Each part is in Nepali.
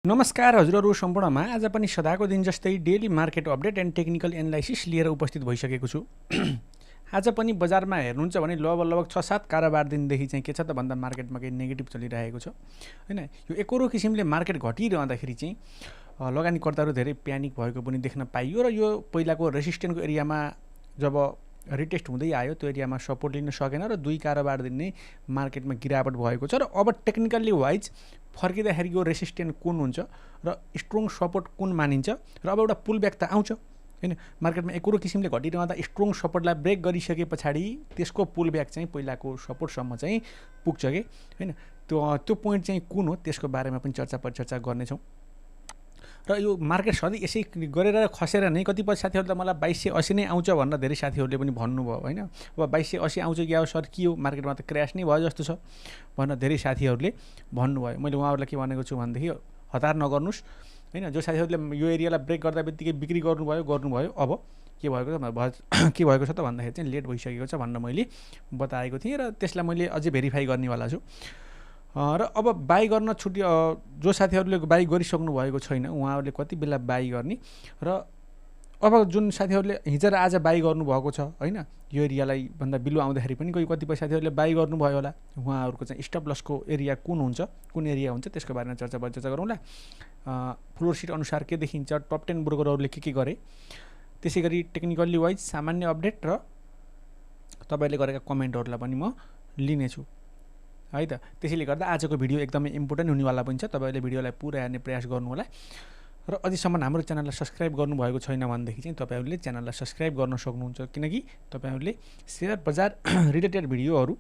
नमस्कार हजुरहरू सम्पूर्णमा आज पनि सदाको दिन जस्तै daily market update and technical analysis लिएर उपस्थित भइसकेको छु। आज पनि बजारमा हेर्नुहुन्छ भने लगभग 6-7 कारोबार दिनदेखि चाहिँ के छ त भन्दा मार्केटमा केही नेगेटिभ चलिरहेको छ हैन। यो एकरो किसिमले मार्केट घटिरहँदाखेरि चाहिँ लगानीकर्ताहरू धेरै प्यानिक भएको पनि देख्न पाइयो र यो पहिलाको रेसिस्टेन्टको एरियामा जब रिटेस्ट हुँदै आयो त्यो एरियामा सपोर्ट लिन सकेन र 2 कारोबार दिन नै मार्केटमा गिरावट भएको छ र अब टेक्निकली वाइज फर्किँदाखेरि यो रेसिस्टेन्ट कुन हुन्छ र स्ट्रङ सपोर्ट कुन मानिन्छ र अब एउटा पुल ब्याक त आउँछ हैन। मार्केटमा एकरो किसिमले घटिरहँदा स्ट्रङ सपोर्टलाई ब्रेक गरिसके पछाडि त्यसको पुल ब्याक चाहिँ पहिलाको सपोर्टसम्म चाहिँ पुग्छ के हैन। त्यो पोइन्ट चाहिँ कुन हो त्यसको बारेमा पनि चर्चा परिचर्चा गर्नेछौँ र यो मार्केट सधैँ यसै गरेर खसेर नै कतिपय साथीहरूले त मलाई 2280 नै आउँछ भनेर धेरै साथीहरूले पनि भन्नुभयो हैन। अब 2280 आउँछ कि अब सर के हो मार्केटमा त क्र्यास नै भयो जस्तो छ भनेर धेरै साथीहरूले भन्नुभयो। मैले उहाँहरूलाई के भनेको छु भनेदेखि हतार नगर्नुस् हैन। जो साथीहरूले यो एरियालाई ब्रेक गर्दा बित्तिकै बिक्री गर्नुभयो अब के भएको छ त भन्दाखेरि चाहिँ लेट भइसकेको छ भनेर मैले बताएको थिएँ र त्यसलाई मैले अझै भेरिफाई गर्नेवाला छु। र अब बाई गर्न जो साथीहरूले बाई गरिसक्नु भएको छैन उहाँहरूले कति बेला बाई गर्ने र अब जुन साथीहरूले हिजो र आज बाई गर्नुभएको छ हैन यो एरियालाई भन्दा बिलो आउँदाखेरि पनि कतिपय साथीहरूले बाई गर्नुभयो होला उहाँहरूको चाहिँ स्टप लसको एरिया कुन एरिया हुन्छ त्यसको बारेमा चर्चा गरौँला। फ्लोर सिट अनुसार के देखिन्छ, टप 10 ब्रोकरहरूले के गरे, त्यसै गरी टेक्निकली वाइज सामान्य अपडेट र तपाईले गरेका कमेन्टहरूलाई पनि म लिनेछु है त। त्यसैले गर्दा आजको भिडियो एकदमै इम्पोर्टेन्ट हुनेवाला पनि छ। तपाईले भिडियोलाई पुरा हेर्ने प्रयास गर्नु होला र अझैसम्म हाम्रो च्यानललाई सब्स्क्राइब गर्नुभएको छैन भनेदेखि चाहिँ तपाईहरूले च्यानललाई सब्स्क्राइब गर्न सक्नुहुन्छ किनकि तपाईहरूले शेयर बजार रिलेटेड भिडियोहरू,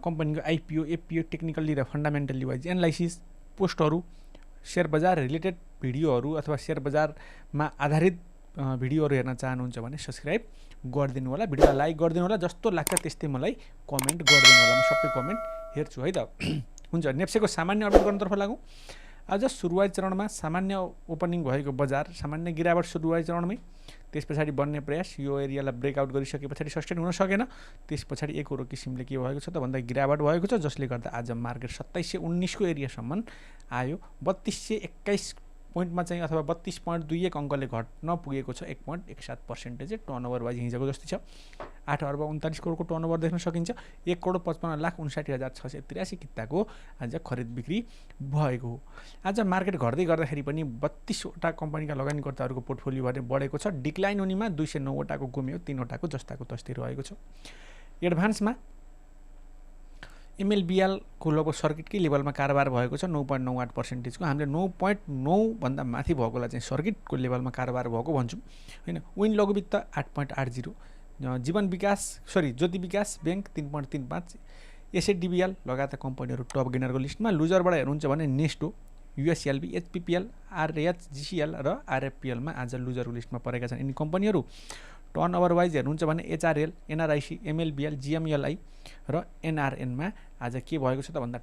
कम्पनीको आइपिओ, एपिओ, टेक्निकली र फन्डामेन्टली वाइज एनालाइसिस, पोस्टहरू, शेयर बजार रिलेटेड भिडियोहरू अथवा शेयर बजारमा आधारित भिडियोहरू हेर्न चाहनुहुन्छ भने सब्स्क्राइब गरिदिनु होला, भिडियोलाई लाइक गरिदिनु होला, जस्तो लाग्छ त्यस्तै मलाई कमेन्ट गरिदिनु होला। म सबै कमेन्ट हेर्छु है त। हुन्छ, नेप्सेको सामान्य अपडेट गर्नतर्फ लागौँ। आज सुरुवाती चरणमा सामान्य ओपनिङ भएको बजार सामान्य गिरावट सुरुवाती चरणमै, त्यस पछाडि बन्ने प्रयास, यो एरियालाई ब्रेकआउट गरिसके पछाडि सस्टेन हुन सकेन, त्यस पछाडि एकरो किसिमले के भएको छ त भन्दा गिरावट भएको छ जसले गर्दा आज मार्केट 2719 को एरियासम्म आयो। 3221 पोइन्टमा चाहिँ अथवा 32.21 अङ्कले घट्न पुगेको छ। 1.17% टर्नओभर वाइज हिजोको जस्तै छ। 8 अर्ब 39 करोडको टर्नओभर देख्न सकिन्छ। 1,55,59,683 किताको आज खरिद बिक्री भएको हो। आज मार्केट घट्दै गर्दाखेरि पनि 32 वटा कम्पनीका लगानीकर्ताहरूको पोर्टफोलियो भने बढेको छ। डिक्लाइन हुनेमा 209 वटाको गुम्यो, 3 वटाको जस्ताको तस्तै रहेको छ। एडभान्समा एमएलबिएल को लगभग सर्किटकै लेभलमा कारोबार भएको छ। 9.98% को हामीले 9.9 भन्दा माथि भएकोलाई चाहिँ सर्किटको लेभलमा कारोबार भएको भन्छौँ हैन। विन लघुवित्त 8.80, ज्योति विकास बैंक 3.35, एसएडीबीएल लगायतका कम्पनीहरू टप गेनरको लिस्टमा। लुजरबाट हेर्नुहुन्छ भने नेस्टो, युएसएलबी, एचपीपीएल, आरएचजीसीएल र आरएफपीएलमा आज लुजरको लिस्टमा परेका छन् यिनी कम्पनीहरू। टर्नओभर वाइज हेर्नुहुन्छ भने एचआरएल, एनआरआईसी, एमएलबिएल, जिएमएलआई र एनआरएनमा आज के भएको छ त भन्दा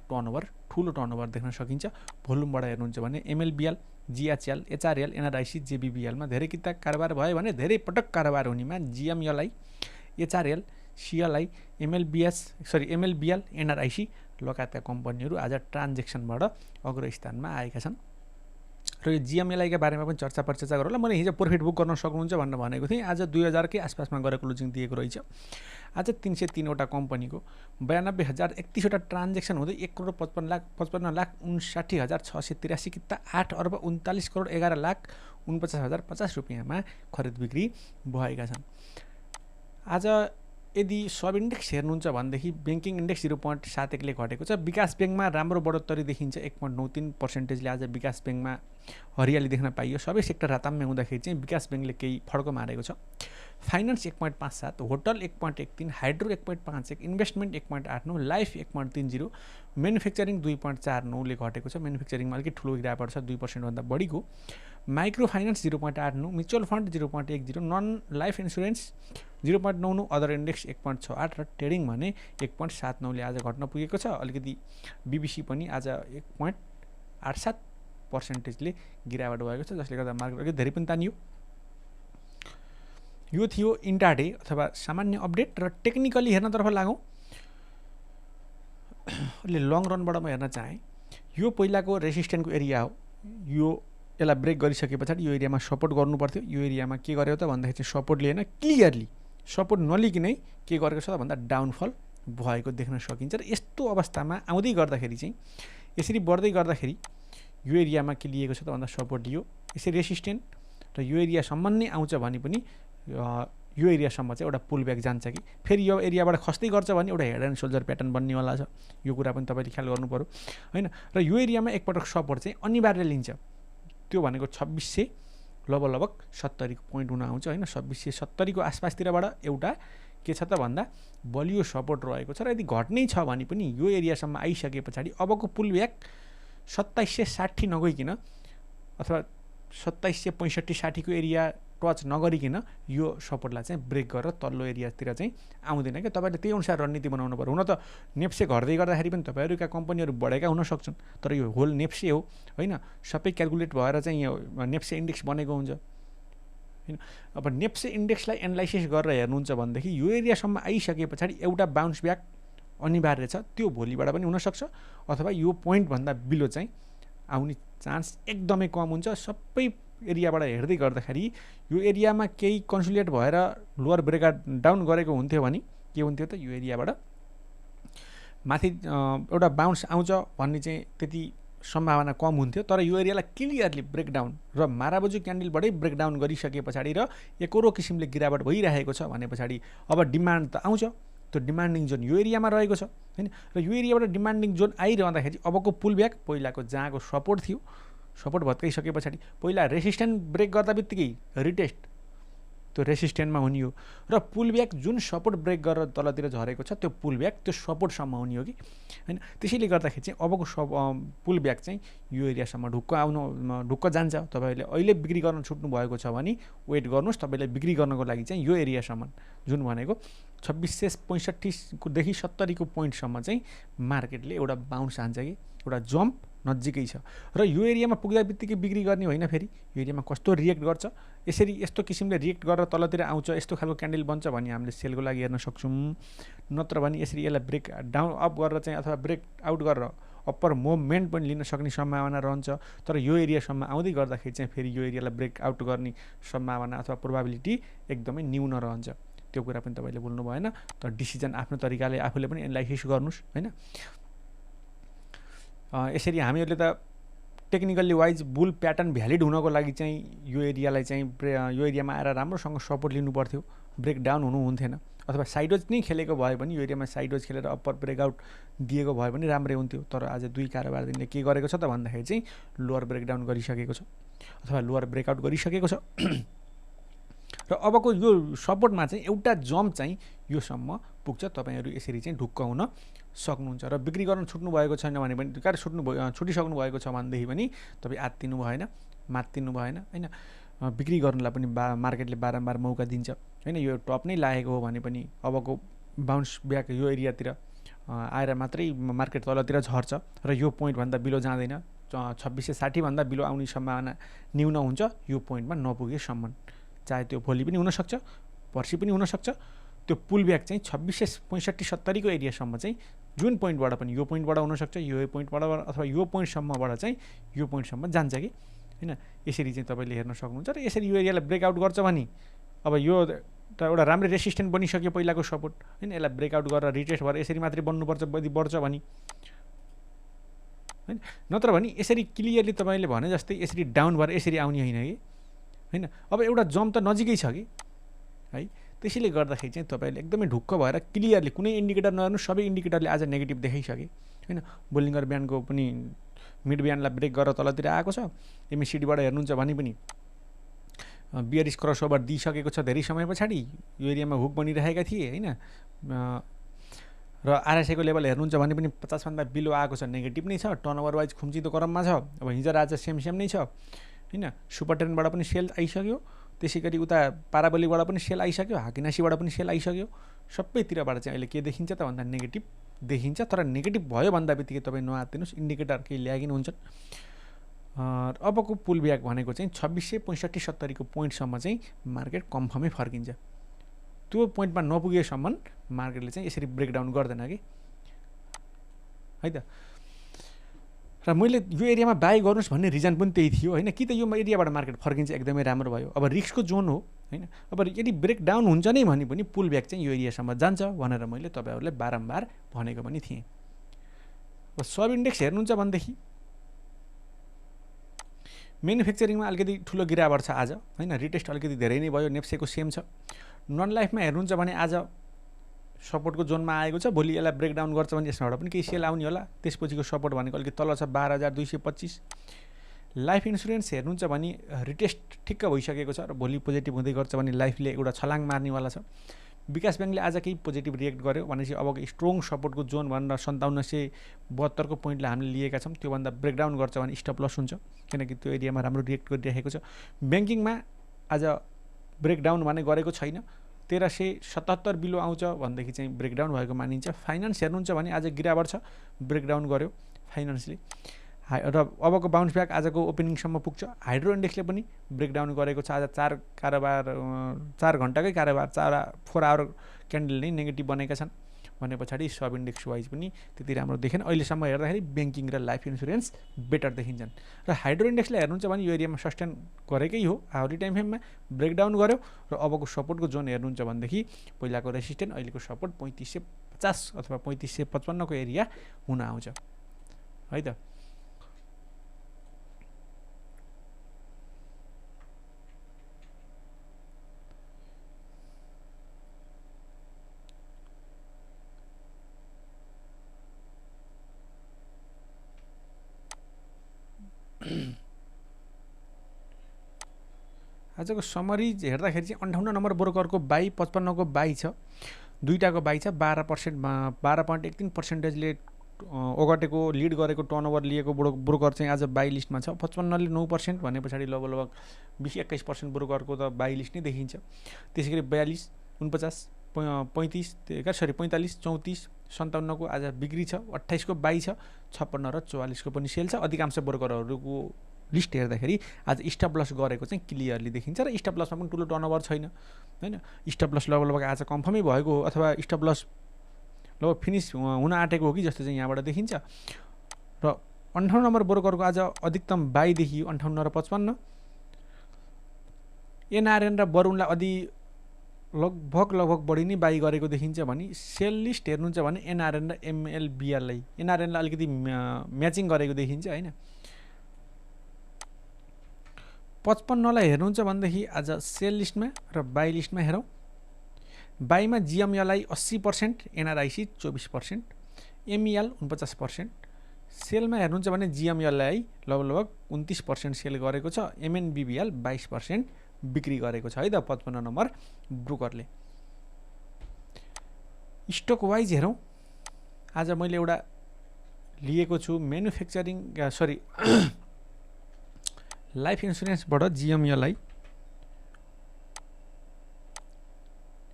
ठुलो टर्नओभर देख्न सकिन्छ। भोल्युमबाट हेर्नुहुन्छ भने एमएलबिएल, जिएचएल, एचआरएल, एनआरआईसी, जेबीबीएलमा धेरै किता कारोबार भयो भने धेरै पटक कारोबार हुनेमा जिएमएलआई, एचआरएल, सिएलआई, एमएलबिएल, एनआरआईसी लगायतका कम्पनीहरू आज ट्रान्जेक्सनबाट अग्रस्थानमा आएका छन्। र यो जिएमएलआईका बारेमा पनि चर्चा परिचर्चा गरौँला। मैले हिजो प्रफिट बुक गर्न सक्नुहुन्छ भनेर भनेको थिएँ। आज 2000 कै आसपासमा गएर क्लोजिङ दिएको रहेछ। आज 303 वटा कम्पनीको 92,031 वटा ट्रान्जेक्सन हुँदै 1,55,59,683 किता 8 अर्ब 39 करोड 11,49,050 रुपियाँमा खरिद बिक्री भएका छन्। आज यदि सब इन्डेक्स हेर्नुहुन्छ भनेदेखि ब्याङ्किङ इन्डेक्स 0.71 ले घटेको छ। विकास ब्याङ्कमा राम्रो बढोत्तरी देखिन्छ। 1.93%ले आज विकास ब्याङ्कमा हरियाली देख्न पाइयो। सबै सेक्टर राताम्य हुँदाखेरि चाहिँ विकास ब्याङ्कले केही फड्को मारेको छ। Finance 1.57, hotel 1.13, hydro 1.51, investment 1.89, life 1.30, manufacturing 2.49 ले घटेको छ। म्यानुफ्याक्चरिङमा अलिकति ठुलो गिरावट छ, 2% भन्दा बढीको। Micro finance 0.89, mutual fund 0.10, non life insurance 0.99, other index 1.68 र ट्रेडिङ भने 1.79 ले आज घट्न पुगेको छ। अलिकति बीबीसी पनि आज 1.87% ले गिरावट भएको छ जसले गर्दा मार्केट अलिकति धेरै पनि तानियो। यो थियो इन्ट्राडे अथवा सामान्य अपडेट। र टेक्निकली हेर्नतर्फ लागौँ। अलि लङ रनबाट म हेर्न चाहेँ। यो पहिलाको रेसिस्टेन्टको एरिया हो। यो यसलाई ब्रेक गरिसके पछाडि यो एरियामा सपोर्ट गर्नु पर्थ्यो। यो एरियामा के गर्यो त भन्दाखेरि चाहिँ सपोर्ट लिएन, क्लियरली सपोर्ट नलिकनै के गरेको छ त भन्दा डाउनफल भएको देख्न सकिन्छ। र यस्तो अवस्थामा आउँदै गर्दाखेरि चाहिँ यसरी बढ्दै गर्दाखेरि यो एरियामा के लिएको छ त भन्दा सपोर्ट लियो, यसरी रेसिस्टेन्ट र यो एरियासम्म नै आउँछ भने पनि यो एरियासम्म चाहिँ एउटा पुल ब्याक जान्छ कि फेरि यो एरियाबाट खस्दै गर्छ भने एउटा हेड एन्ड सोल्जर प्याटर्न बन्नेवाला छ। यो कुरा पनि तपाईँले ख्याल गर्नु पऱ्यो होइन। र यो एरियामा एकपटक सपोर्ट चाहिँ अनिवार्य लिन्छ, त्यो भनेको 2600 लगभग 70 को पोइन्ट हुन आउँछ होइन। 2670 को आसपासतिरबाट एउटा के छ त भन्दा बलियो सपोर्ट रहेको छ। र यदि घट्नै छ भने पनि यो एरियासम्म आइसके पछाडि अबको पुल ब्याक 2760 नगइकन अथवा 2765-60 को एरिया टच नगरिकन यो सपोर्टलाई चाहिँ ब्रेक गरेर तल्लो एरियातिर चाहिँ आउँदैन क्या। तपाईँले त्यही अनुसार रणनीति बनाउनु पर्यो। हुन त नेप्से घट्दै गर्दाखेरि पनि तपाईँहरूका कम्पनीहरू बढेका हुन सक्छन्, तर यो होल नेप्से हो होइन, सबै क्यालकुलेट भएर चाहिँ यो नेप्से इन्डेक्स बनेको हुन्छ होइन। अब नेप्से इन्डेक्सलाई एनालाइसिस गरेर हेर्नुहुन्छ भनेदेखि यो एरियासम्म आइसके पछाडि एउटा बाउन्स ब्याक अनिवार्य छ, त्यो भोलिबाट पनि हुनसक्छ अथवा यो पोइन्टभन्दा बिलो चाहिँ आउने चान्स एकदमै कम हुन्छ। सबै एरियाबाट हेर्दै गर्दाखेरि यो एरियामा केही कन्सोलिडेट भएर लोअर ब्रेकआउट डाउन गरेको हुन्थ्यो भने के हुन्थ्यो त यो एरियाबाट माथि एउटा बाउन्स आउँछ भन्ने चाहिँ त्यति सम्भावना कम हुन्थ्यो। तर यो एरियालाई क्लियरली ब्रेकडाउन र माराबोजु क्यान्डलबाटै ब्रेकडाउन गरिसके पछाडि र एकरो किसिमले गिरावट भइरहेको छ भने पछाडि अब डिमान्ड त आउँछ, त्यो डिमान्डिङ जोन यो एरियामा रहेको छ होइन। र यो एरियाबाट डिमान्डिङ जोन आइरहँदाखेरि अबको पुल ब्याक पहिलाको जहाँको सपोर्ट थियो, सपोर्ट भत्काइसके पछाडि पहिला रेसिस्टेन्ट ब्रेक गर्दा बित्तिकै रिटेस्ट त्यो रेसिस्टेन्टमा हुने हो र पुल ब्याक जुन सपोर्ट ब्रेक गरेर तलतिर झरेको छ त्यो पुल ब्याक त्यो सपोर्टसम्म हुने हो कि होइन। त्यसैले गर्दाखेरि चाहिँ अबको पुल ब्याक चाहिँ यो एरियासम्म ढुक्क जान्छ। तपाईँले अहिले बिक्री गर्न छुट्नु भएको छ भने वेट गर्नुहोस्, तपाईँले बिक्री गर्नको लागि चाहिँ यो एरियासम्म जुन भनेको 2665 देखि 70 को पोइन्टसम्म चाहिँ मार्केटले एउटा बाउन्स हान्छ कि एउटा जम्प नजिकै छ। र यो एरियामा पुग्दा बित्तिकै बिक्री गर्ने होइन, फेरि यो एरियामा कस्तो रिएक्ट गर्छ, यसरी यस्तो किसिमले रिएक्ट गरेर तलतिर आउँछ, यस्तो खालको क्यान्डल बन्छ भने हामीले सेलको लागि हेर्न सक्छौँ। नत्र भने यसरी यसलाई ब्रेक डाउन अप गरेर चाहिँ अथवा ब्रेक आउट गरेर अप्पर मोभमेन्ट पनि लिन सक्ने सम्भावना रहन्छ। तर यो एरियासम्म आउँदै गर्दाखेरि चाहिँ फेरि यो एरियालाई ब्रेक आउट गर्ने सम्भावना अथवा प्रोबाबिलिटी एकदमै न्यून रहन्छ। त्यो कुरा पनि तपाईँले बोल्नु भएन, तर डिसिजन आफ्नो तरिकाले आफूले पनि एनालाइसिस गर्नुहोस् होइन। यसरी हामीहरूले त technically wise bull pattern valid हुनको लागि चाहिँ यो एरियालाई चाहिँ यो एरियामा आएर राम्रोसँग सपोर्ट लिनु पर्थ्यो, ब्रेकडाउन हुनु हुन्थेन। अथवा साइडवेज नै खेलेको भए पनि यो एरियामा साइडवेज खेलेर अप्पर ब्रेकआउट दिएको भए पनि राम्रै हुन्थ्यो। तर आज दुई कारोबार दिनले के गरेको छ त भन्दाखेरि चाहिँ लोअर ब्रेकडाउन गरिसकेको छ अथवा लोअर ब्रेकआउट गरिसकेको छ र अबको यो सपोर्टमा चाहिँ एउटा जम्प चाहिँ योसम्म पुग्छ। तपाईँहरू यसरी चाहिँ ढुक्क हुन सक्नुहुन्छ र बिक्री गर्न छुट्नु भएको छैन भने पनि छुटिसक्नु भएको छ भनेदेखि पनि तपाईँ आत्तिनु भएन, मात्तिनु भएन होइन। बिक्री गर्नुलाई पनि मार्केटले बारम्बार मौका दिन्छ होइन। यो टप नै लागेको हो भने पनि अबको बाउन्स ब्याक यो एरियातिर आएर मात्रै मार्केट तलतिर झर्छ र यो पोइन्टभन्दा बिलो जाँदैन। 2660 भन्दा बिलो आउने सम्भावना न्यून हुन्छ यो पोइन्टमा नपुगेसम्म, चाहे त्यो भोलि पनि हुनसक्छ पर्सि पनि हुनसक्छ। त्यो पुल ब्याक चाहिँ 2665-70 को एरियासम्म चाहिँ जुन पोइन्टबाट पनि यो पोइन्टबाट हुनसक्छ, यो पोइन्टबाट अथवा यो पोइन्टसम्मबाट चाहिँ यो पोइन्टसम्म जान्छ कि होइन। यसरी चाहिँ तपाईँले हेर्न सक्नुहुन्छ। र यसरी यो एरियालाई ब्रेकआउट गर्छ भने अब यो त एउटा राम्रै रेसिस्टेन्ट बनिसक्यो पहिलाको सपोर्ट होइन। यसलाई ब्रेकआउट गरेर रिटेस्ट भएर यसरी मात्रै बन्नुपर्छ यदि बढ्छ भने होइन। नत्र भने यसरी क्लियरली तपाईँले भने जस्तै यसरी डाउन भएर यसरी आउने होइन कि होइन। अब एउटा जम्प त नजिकै छ कि है। त्यसैले गर्दाखेरि चाहिँ तपाईँले एकदमै ढुक्क भएर क्लियरली कुनै इन्डिकेटर नहेर्नु, सबै इन्डिकेटरले आज नेगेटिभ देखाइसके होइन। बोलिङ्गर ब्यान्डको पनि मिड ब्यान्डलाई ब्रेक गरेर तलतिर आएको छ। एमएसिडीबाट हेर्नुहुन्छ भने पनि बियरिस क्रसओभर दिइसकेको छ धेरै समय पछाडि, यो एरियामा हुक बनिरहेका थिए होइन। र आरएसआईको लेभल हेर्नुहुन्छ भने पनि 50 भन्दा बिलो आएको छ, नेगेटिभ नै छ, टर्नओभर वाइज खुम्चिदो क्रममा छ। अब हिजो आज सेम नै छ होइन। सुपर ट्रेन्डबाट पनि सेल आइसक्यो, त्यसै गरी उता पाराबोलीबाट पनि सेल आइसक्यो, हाकिनासीबाट पनि सेल आइसक्यो। सबैतिरबाट चाहिँ अहिले के देखिन्छ त भन्दा नेगेटिभ देखिन्छ। तर नेगेटिभ भयो भन्दा बित्तिकै तपाईँ नआत्तिनुहोस्, इन्डिकेटर केही ल्यागिन हुन्छन्। अबको पुल ब्याक भनेको चाहिँ 2665-70 को पोइन्टसम्म चाहिँ मार्केट कन्फर्मै फर्किन्छ। त्यो पोइन्टमा नपुगेसम्म मार्केटले चाहिँ यसरी ब्रेकडाउन गर्दैन कि है त। र मैले यो एरियामा बाई गर्नुहोस् भन्ने रिजन पनि त्यही थियो होइन, कि त यो एरियाबाट मार्केट फर्किन्छ एकदमै राम्रो भयो, अब रिस्कको जोन हो होइन, अब यदि ब्रेकडाउन हुन्छ नै भने पनि पुल ब्याक चाहिँ यो एरियासम्म जान्छ भनेर मैले तपाईँहरूलाई बारम्बार भनेको पनि थिएँ। अब सब इन्डेक्स हेर्नुहुन्छ भनेदेखि म्यानुफ्याक्चरिङमा अलिकति ठुलो गिरावट छ आज होइन, रिटेस्ट अलिकति धेरै नै भयो, नेप्सेको सेम छ। नन लाइफमा हेर्नुहुन्छ भने आज सपोर्टको जोनमा आएको छ, भोलि यसलाई ब्रेकडाउन गर्छ भने यसबाट पनि केही सेल आउने होला, त्यसपछिको सपोर्ट भनेको अलिकति तल छ 12,225। लाइफ इन्सुरेन्स हेर्नुहुन्छ भने रिटेस्ट ठिक्क भइसकेको छ र भोलि पोजिटिभ हुँदै गर्छ भने लाइफले एउटा छलाङ मार्नेवाला छ। विकास ब्याङ्कले आज केही पोजिटिभ रिएक्ट गर्यो भनेपछि अबको स्ट्रङ सपोर्टको जोन भनेर 5772 पोइन्टले हामीले लिएका छौँ, त्योभन्दा ब्रेकडाउन गर्छ भने स्टप लस हुन्छ, किनकि त्यो एरियामा राम्रो रिएक्ट गरिरहेको छ। ब्याङ्किङमा आज ब्रेकडाउन भने गरेको छैन, 1377 बिलो आउँछ भनेदेखि चाहिँ ब्रेकडाउन भएको मानिन्छ। फाइनेन्स हेर्नुहुन्छ भने आज गिरावट छ, ब्रेकडाउन गर्यो फाइनेन्सले र अबको बााउन्स ब्याक आजको ओपनिङसम्म पुग्छ। हाइड्रो इन्डेक्सले पनि ब्रेकडाउन गरेको छ, आज 4 घन्टाकै कारोबार 4 आवर क्यान्डल नै नेगेटिभ बनेका छन् भने पछाडि सब इन्डेक्स वाइज पनि त्यति राम्रो देखेन। अहिलेसम्म हेर्दाखेरि ब्याङ्किङ र लाइफ इन्सुरेन्स बेटर देखिन्छन्। र हाइड्रो इन्डेक्सले हेर्नुहुन्छ भने यो एरियामा सस्टेन गरेकै हो, आवली टाइम फ्रेममा ब्रेकडाउन गर्यो र अबको सपोर्टको जोन हेर्नुहुन्छ भनेदेखि पहिलाको रेसिस्टेन्ट अहिलेको सपोर्ट 3550 अथवा 3555 को एरिया हुन आउँछ है त। आजको समरी हेर्दाखेरि चाहिँ 58 नम्बर ब्रोकरको बाई 55 को बाई छ, दुईटाको बाई छ, 12.13%ले ओगटेको लिड गरेको टर्नओभर लिएको ब्रोकर चाहिँ आज बाई लिस्टमा छ। 55 ले 9% भने पछाडि लगभग 20-21% ब्रोकरको त बाई लिस्ट नै देखिन्छ। त्यसै गरी 42, 49, 45 45, 34, 57 को आज बिक्री छ, 28 को बाई छ, 56 र 44 को पनि सेल छ। अधिकांश ब्रोकरहरूको लिस्ट हेर्दाखेरि आज स्टप लस गरेको चाहिँ क्लियरली देखिन्छ र स्टप लसमा पनि ठुलो टर्नओभर छैन होइन। स्टप लस लगभग आज कन्फर्मै भएको हो अथवा स्टप लस लगभग फिनिस हुन आँटेको हो कि जस्तो चाहिँ यहाँबाट देखिन्छ। र 58 नम्बर ब्रोकरको आज अधिकतम बाई देखियो 58 र 55। एनआरएन र बरुणलाई लगभग बढी नै बाई गरेको देखिन्छ भने सेल लिस्ट हेर्नुहुन्छ भने एनआरएन र एमएलबिआरलाई एनआरएनलाई अलिकति म्याचिङ गरेको देखिन्छ होइन। 55 लाई हेर्नुहुन्छ भनेदेखि आज सेल लिस्टमा र बाई लिस्टमा हेरौँ। बाईमा जिएमएलआई 80%, एनआरआइसी 24%, एमइएल 49%। सेलमा हेर्नुहुन्छ भने जिएमएलआई लगभग 29% सेल गरेको छ, एमएनबिबिएल 22% बिक्री गरेको छ है त 55 नम्बर ब्रोकरले। स्टक वाइज हेरौँ, आज मैले एउटा लिएको छु म्यानुफ्याक्चरिङ लाइफ इन्सुरेन्सबाट जिएमएलआई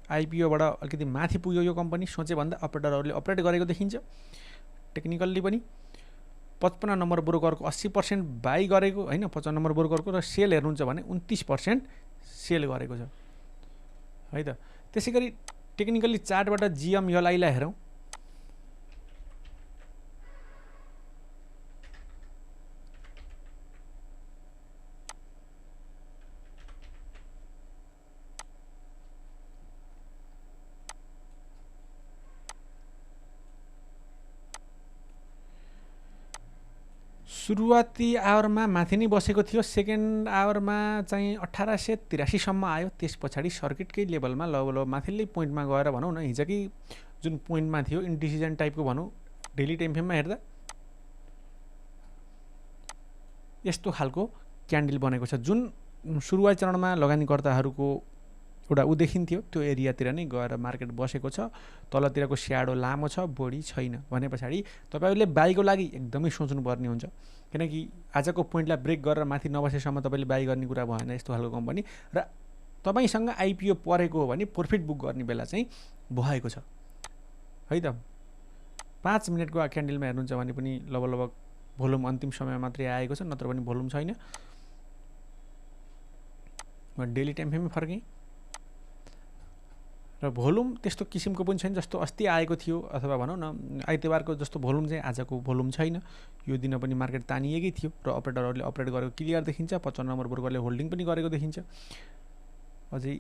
आइपिओबाट अलिकति माथि पुग्यो यो कम्पनी, सोचे भन्दा अपरेटरहरूले अपरेट गरेको देखिन्छ टेक्निकल्ली पनि। 55 नम्बर ब्रोकरको 80% बाई गरेको होइन 55 नम्बर ब्रोकरको, र सेल हेर्नुहुन्छ भने 29% सेल गरेको छ है त। त्यसै गरी टेक्निकल्ली चार्टबाट जिएमएलआईलाई हेरौँ। सुरुवाती आवरमा माथि नै बसेको थियो, सेकेन्ड आवरमा चाहिँ 1883 सम्म आयो, त्यस पछाडि सर्किटकै लेभलमा लगभग माथिल्लै पोइन्टमा गएर भनौँ न हिजोकै जुन पोइन्टमा थियो इन्डिसिजन टाइपको भनौँ डेली टाइम फ्रेममा हेर्दा यस्तो खालको क्यान्डल बनेको छ, जुन सुरुवाती चरणमा लगानीकर्ताहरूको एउटा ऊ देखिन्थ्यो त्यो एरियातिर नै गएर मार्केट बसेको छ। तलतिरको स्याडो लामो छ, बढी छैन भने पछाडि तपाईँहरूले बाईको लागि एकदमै सोच्नुपर्ने हुन्छ, किनकि आजको पोइन्टलाई ब्रेक गरेर माथि नबसेसम्म तपाईँले बाई गर्ने कुरा भएन यस्तो खालको कम्पनी। र तपाईँसँग आइपिओ परेको हो भने प्रफिट बुक गर्ने बेला चाहिँ भएको छ है त। 5 मिनटको क्यान्डलमा हेर्नुहुन्छ भने पनि लगभग भोल्युम अन्तिम समय मात्रै आएको छ, नत्र पनि भोल्युम छैन। डेली टाइम फ्रेममै फर्केँ र भोल्युम त्यस्तो किसिमको पनि छैन जस्तो अस्ति आएको थियो अथवा भनौँ न आइतबारको जस्तो भोल्युम चाहिँ आजको भोल्युम छैन। यो दिन पनि मार्केट तानिएकै थियो र अपरेटरहरूले अपरेट गरेको क्लियर देखिन्छ। 55 नम्बर ब्रोकरले होल्डिङ पनि गरेको देखिन्छ। अझै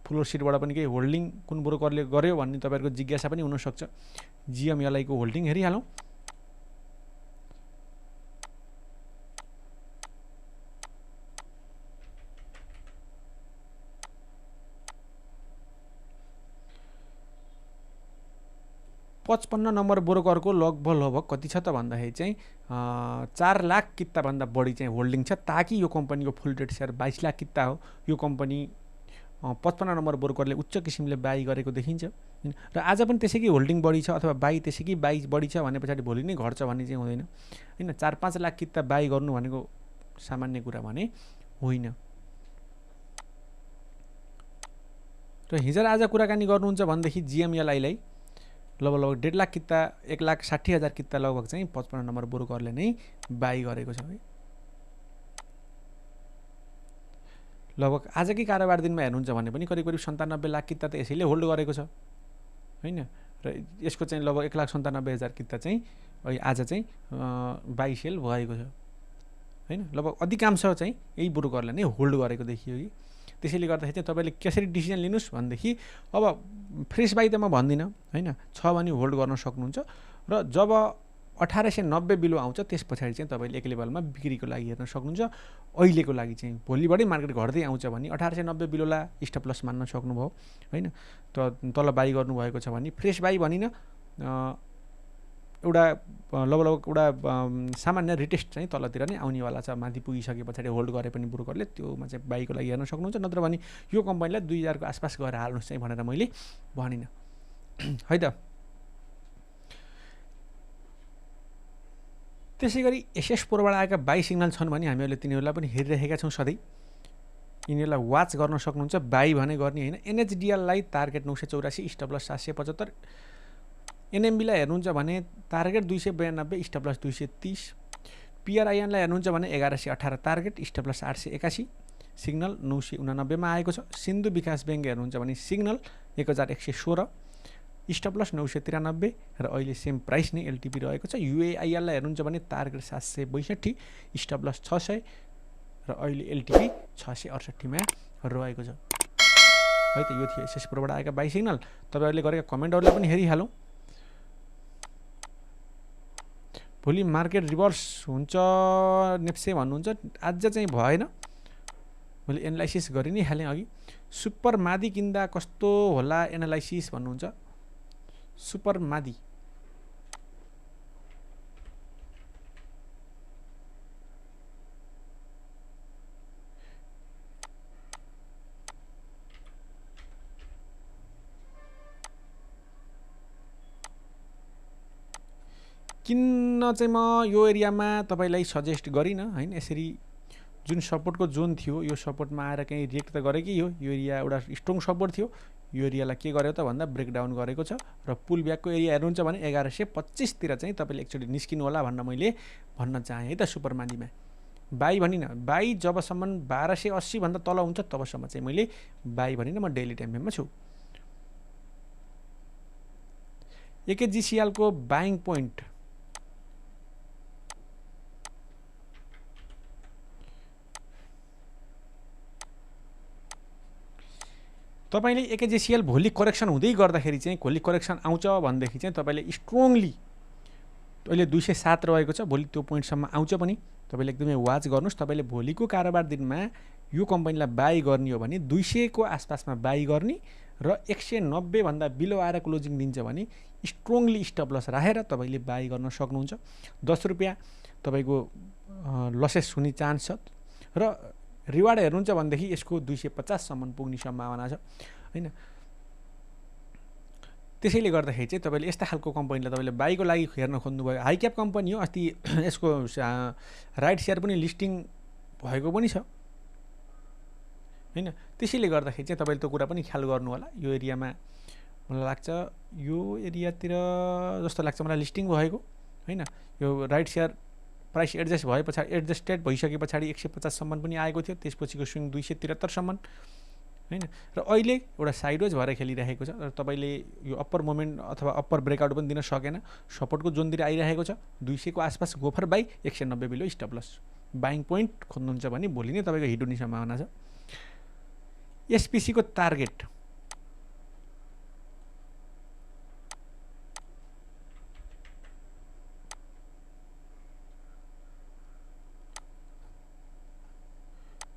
फ्लोर सिटबाट पनि केही होल्डिङ कुन ब्रोकरले गर्यो भन्ने तपाईँहरूको जिज्ञासा पनि हुनसक्छ। जिएमएलआईको होल्डिङ हेरिहालौँ। पचपन्न नम्बर ब्रोकरको लगभग कति छ त भन्दाखेरि चाहिँ 4 लाख किताभन्दा बढी चाहिँ होल्डिङ छ, ताकि यो कम्पनीको फुल डेट सेयर 22 लाख किता हो। यो कम्पनी 55 नम्बर ब्रोकरले उच्च किसिमले बाई गरेको देखिन्छ र आज पनि त्यसैकै होल्डिङ बढी छ अथवा बाई त्यसैकै बाई बढी छ भने पछाडि भोलि नै घट्छ भन्ने चाहिँ हुँदैन हैन। 4-5 लाख किता बाई गर्नु भनेको सामान्य कुरा भने होइन। र हिजो आज कुराकानी गर्नुहुन्छ भनेदेखि जिएमएलआईलाई लगभग 1.5 लाख किता 1,60,000 किता लगभग चाहिँ 55 नम्बर ब्रोकरले नै बाई गरेको छ है। लगभग आजकै कारोबार दिनमा हेर्नुहुन्छ भने पनि करिब 97 लाख किता त यसैले होल्ड गरेको छ हैन। र यसको चाहिँ लगभग 1,97,000 किता चाहिँ आज चाहिँ बाई सेल भएको छ हैन। लगभग अधिकांश चाहिँ यही ब्रोकरले नै होल्ड गरेको देखियो कि। त्यसैले गर्दाखेरि चाहिँ तपाईँले कसरी डिसिजन लिनुहोस् भनेदेखि अब फ्रेस बाई त म भन्दिनँ हैन, छ भने होल्ड गर्न सक्नुहुन्छ। र जब 1890 बिलो आउँछ त्यस पछाडि चाहिँ तपाईँले एक लेभलमा बिक्रीको लागि हेर्न सक्नुहुन्छ। अहिलेको लागि चाहिँ भोलिबाटै मार्केट घट्दै आउँछ भने 1890 बिलोला स्टप लस मान्न सक्नुभयो हैन। त तल बाई गर्नुभएको छ भने फ्रेस बाई भनिन, एउटा लगभग एउटा सामान्य रिटेस्ट चाहिँ तलतिर नै आउनेवाला छ। माथि पुगिसके पछाडि होल्ड गरे पनि ब्रोकरले त्योमा चाहिँ बाईको लागि हेर्न सक्नुहुन्छ। नत्र भने यो कम्पनीलाई 2000 को आसपास गएर हाल्नुहोस् चाहिँ भनेर मैले भनिनँ है त। त्यसै गरी एसएस प्रोबाट आएका बाई सिग्नल छन् भने हामीहरूले तिनीहरूलाई पनि हेरिरहेका छौँ सधैँ। यिनीहरूलाई वाच गर्न सक्नुहुन्छ। बाई भने गर्ने होइन। एनएचडिएललाई टार्गेट 984, स्टप लस 775। एनएमबीलाई हेर्नुहुन्छ भने टार्गेट 292, स्टप लस 230। पिआरआइएनलाई हेर्नुहुन्छ भने 1118 टार्गेट, स्टप लस 881। सिग्नल 989 मा आएको छ। सिन्धु विकास ब्याङ्क हेर्नुहुन्छ भने सिग्नल 1116, स्टप लस 993 र अहिले सेम प्राइस नै एलटिपी रहेको छ। युएआइएललाई हेर्नुहुन्छ भने टार्गेट 762, स्टप लस 600 र अहिले एलटिपी 668 मा रहेको छ है त। यो थियो एसएस प्रोबाट आएका बाई सिग्नल। तपाईँहरूले गरेका कमेन्टहरूलाई पनि हेरिहालौँ। भोलि मार्केट रिभर्स हुन्छ नेप्से भन्नुहुन्छ, आज चाहिँ भएन। मैले एनालाइसिस गरि नै हालेँ अघि। सुपर मादी किन्दा कस्तो होला एनालाइसिस भन्नुहुन्छ। सुपर मादी किन्न चाहिँ म यो एरियामा तपाईँलाई सजेस्ट गरिनँ हैन। यसरी जुन सपोर्टको जोन थियो यो सपोर्टमा आएर कहीँ रिएक्ट त गरेकै हो। यो एरिया एउटा स्ट्रङ सपोर्ट थियो। यो एरियालाई के गर्यो त भन्दा ब्रेकडाउन गरेको छ र पुल ब्याकको एरिया हेर्नुहुन्छ भने 1125 तिर चाहिँ तपाईँले एकचोटि निस्किनु होला भन्न मैले भन्न चाहेँ है त। सुपर मादीमा बाई भनिनँ। बाई जबसम्म 1280 भन्दा तल हुन्छ तबसम्म चाहिँ मैले बाई भनिनँ। म डेली टाइम फ्रेममा छु। एकेजिसिएलको बाइङ पोइन्ट तपाईँले एकेजिसिएल भोलि करेक्सन हुँदै गर्दाखेरि चाहिँ भोलि करेक्सन आउँछ भनेदेखि चाहिँ तपाईँले स्ट्रङली अहिले 207 रहेको छ, भोलि त्यो पोइन्टसम्म आउँछ पनि तपाईँले एकदमै वाच गर्नुहोस्। तपाईँले भोलिको कारोबार दिनमा यो कम्पनीलाई बाई गर्ने हो भने 200 को आसपासमा बाई गर्ने र 190 भन्दा बिलो आएर क्लोजिङ दिन्छ भने स्ट्रङली स्टप लस राखेर तपाईँले बाई गर्न सक्नुहुन्छ। 10 रुपियाँ तपाईँको लसेस हुने चान्स छ र रिवार्ड हेर्नुहुन्छ भनेदेखि यसको 250 सम्म पुग्ने सम्भावना छ हैन। त्यसैले गर्दाखेरि चाहिँ तपाईँले यस्ता खालको कम्पनीलाई तपाईँले बाईको लागि हेर्न खोज्नुभयो। हाई क्याप कम्पनी हो। अस्ति यसको राइट सेयर पनि लिस्टिङ भएको पनि छ हैन। त्यसैले गर्दाखेरि चाहिँ तपाईँले त्यो कुरा पनि ख्याल गर्नु होला। यो एरियामा मलाई लाग्छ यो एरियातिर जस्तो लाग्छ मलाई लिस्टिङ भएको हैन। यो राइट सेयर प्राइस एडजस्ट भए पछाडि एडजस्टेड भइसके पछाडि 150 सम्म पनि आएको थियो। त्यसपछिको स्विङ 273 सम्म हैन। र अहिले एउटा साइडवेज भएर खेलिरहेको छ र तपाईँले यो अप्पर मोमेन्ट अथवा अप्पर ब्रेकआउट पनि दिन सकेन। सपोर्टको जोनतिर आइरहेको छ 200 को आसपास go for buy 190 below stop loss. Buying point खोज्नुहुन्छ भने भोलि नै तपाईँको हिट हुने सम्भावना छ। एसपीसी को टार्गेट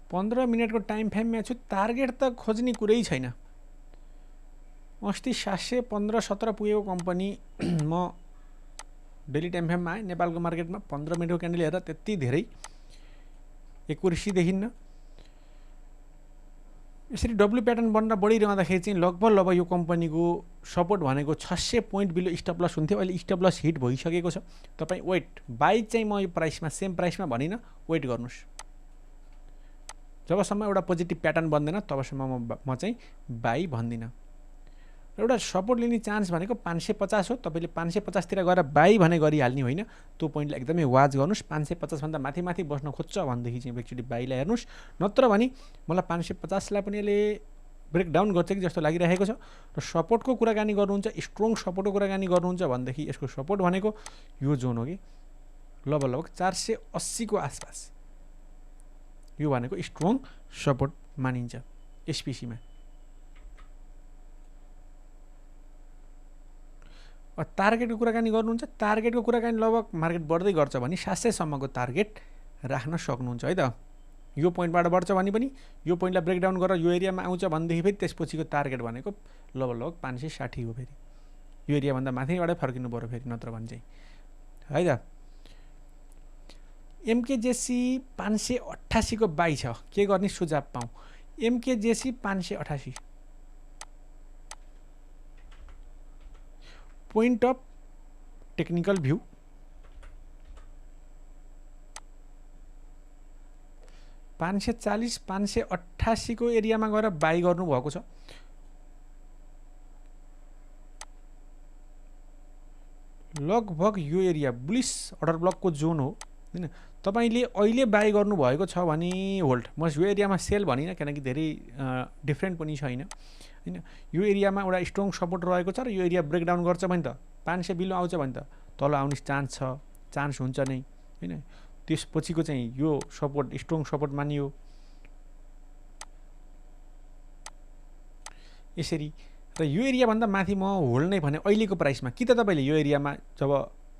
15 मिनटको टाइम फ्रेममा छु। टार्गेट त खोज्ने कुरै छैन। अस्ति 715-17 पुगेको कम्पनी म डेली टाइम फ्रेममा आएँ नेपालको मार्केटमा 15 मिनटको क्यान्डल हेरेर त्यति धेरै एक्युरेसी देखिन्न। यसरी डब्ल्यू प्याटर्न बनेर बढिरहँदाखेरि चाहिँ लगभग यो कम्पनीको सपोर्ट भनेको 600 पोइन्ट बिलो स्टप लस हुन्थ्यो। अहिले स्टप लस हिट भइसकेको छ। तपाईँ वेट बाई चाहिँ म यो प्राइसमा सेम प्राइसमा भनिनँ, वेट गर्नुहोस्। जबसम्म एउटा पोजिटिभ प्याटर्न बन्दैन तबसम्म म चाहिँ बाई भन्दिनँ। एउटा सपोर्ट लिने चान्स भनेको 550 हो। तपाईँले 550 तिर गएर बाई भने गरिहाल्ने होइन। त्यो पोइन्टलाई एकदमै वाच गर्नुहोस्। 550 भन्दा माथि माथि बस्न खोज्छ भनेदेखि चाहिँ एकचोटि बाईलाई हेर्नुहोस्। नत्र भने मलाई 550 लाई पनि यसले ब्रेकडाउन गर्छ कि जस्तो लागिरहेको छ। र सपोर्टको कुराकानी गर्नुहुन्छ, स्ट्रङ सपोर्टको कुराकानी गर्नुहुन्छ भनेदेखि यसको सपोर्ट भनेको यो जोन हो कि लगभग 480 को आसपास। यो भनेको स्ट्रङ सपोर्ट मानिन्छ एसपीसीमा। टार्गेटको कुराकानी गर्नुहुन्छ। टार्गेटको कुराकानी लगभग मार्केट बढ्दै गर्छ भने 700 सम्मको टार्गेट राख्न सक्नुहुन्छ है त। यो पोइन्टबाट बढ्छ भने पनि यो पोइन्टलाई ब्रेकडाउन गरेर यो एरियामा आउँछ भनेदेखि फेरि त्यसपछिको टार्गेट भनेको लगभग 560 हो। फेरि यो एरियाभन्दा माथिबाटै फर्किनु पर्यो फेरि, नत्र भने चाहिँ है त। एमकेजेसी 588 को बाई छ। के गर्ने सुझाव पाऊँ? एमकेजेसी 588 पोइन्ट अफ टेक्निकल भ्यू $540 588 को एरियामा गएर बाई गर्नुभएको छ। लगभग यो एरिया बुलिस अर्डर ब्लकको जोन हो हैन। तपाईले अहिले बाई गर्नुभएको छ भने होल्ड। म यो एरियामा सेल भनिनँ किनकि धेरै डिफरेन्ट पनि छैन हैन। यो एरियामा एउटा स्ट्रङ सपोर्ट रहेको छ र यो एरिया ब्रेकडाउन गर्छ भने त 500 बिलो आउँछ भने त तल आउने चान्स छ, चान्स हुन्छ नै हैन। त्यसपछिको चाहिँ यो सपोर्ट स्ट्रङ सपोर्ट मानियो। यसरी र यो एरियाभन्दा माथि म होल्ड नै भने अहिलेको प्राइसमा कि त तपाईँले यो एरियामा जब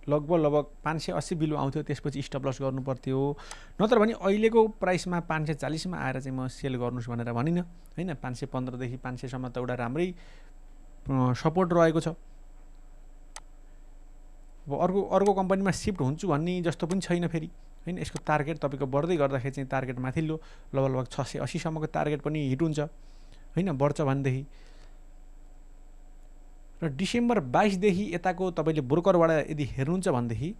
लगभग 580 बिलो आउँथ्यो त्यसपछि स्टप लस गर्नु पर्थ्यो, नत्र भने अहिलेको प्राइसमा 540 मा आएर चाहिँ म सेल गर्नुस् भनेर भनिनँ हैन। 515 देखि 500 सम्म त एउटा राम्रै सपोर्ट रहेको छ। अब अर्को कम्पनीमा शिफ्ट हुन्छु भन्ने जस्तो पनि छैन फेरि हैन। यसको टार्गेट तपाईको बढ्दै गर्दाखेरि चाहिँ टार्गेट माथिल्लो लगभग 680 सम्मको टार्गेट पनि हिट हुन्छ हैन, बढ्छ भनेदेखि। र डिसेम्बर 22 देखि यताको तपाईले ब्रोकरबाट यदि हेर्नुहुन्छ भनेदेखि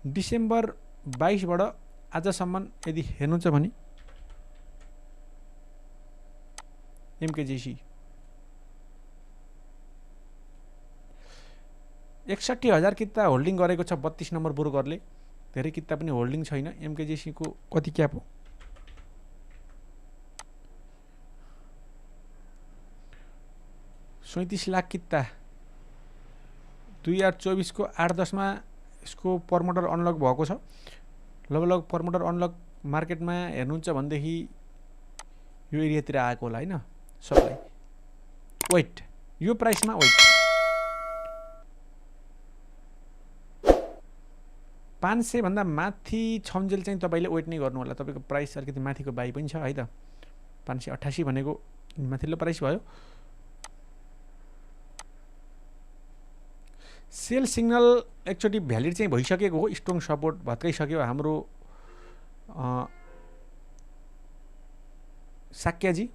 डिसेम्बर 22 बाट आजसम्म यदि हेर्नुहुन्छ भने एमकेजेसी 61,000 किता होल्डिङ गरेको छ 32 नम्बर ब्रोकरले। धेरै किता पनि होल्डिङ छैन। एमकेजेसी को कति क्याप हो? 37 लाख किता 2024 को 8-10 मा यसको परमोटर अनलक भएको छ। लगभग परमोटर अनलक मार्केटमा हेर्नुहुन्छ भनेदेखि यो एरियातिर आएको होला हैन। सप्लाई वेट यो प्राइसमा वेट 500 भन्दा माथि छन्जेल चाहिँ तपाईले वेट नै गर्नु होला। तपाईको प्राइस अलिकति माथिको बाई पनि छ है त। 588 भनेको माथिल्लो प्राइस भयो। सेल सिग्नल एकचोटि भ्यालिड चाहिँ भइसकेको हो। स्ट्रङ सपोर्ट भत्काइसक्यो हाम्रो साक्याजी।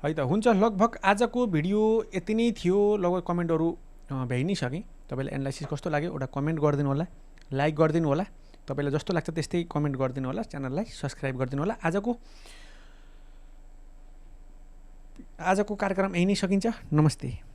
है त हुन्छ। लगभग आजको भिडियो यति नै थियो। लगभग कमेन्टहरु भ्याइ नै सके। तपाईलाई एनालाइसिस कस्तो लाग्यो एउटा कमेन्ट गरिदिनु होला, लाइक गरिदिनु होला। तपाईलाई जस्तो लाग्छ त्यस्तै कमेन्ट गरिदिनु होला। च्यानललाई सब्स्क्राइब गरिदिनु होला। आजको आजको कार्यक्रम यही नै सकिन्छ। नमस्ते।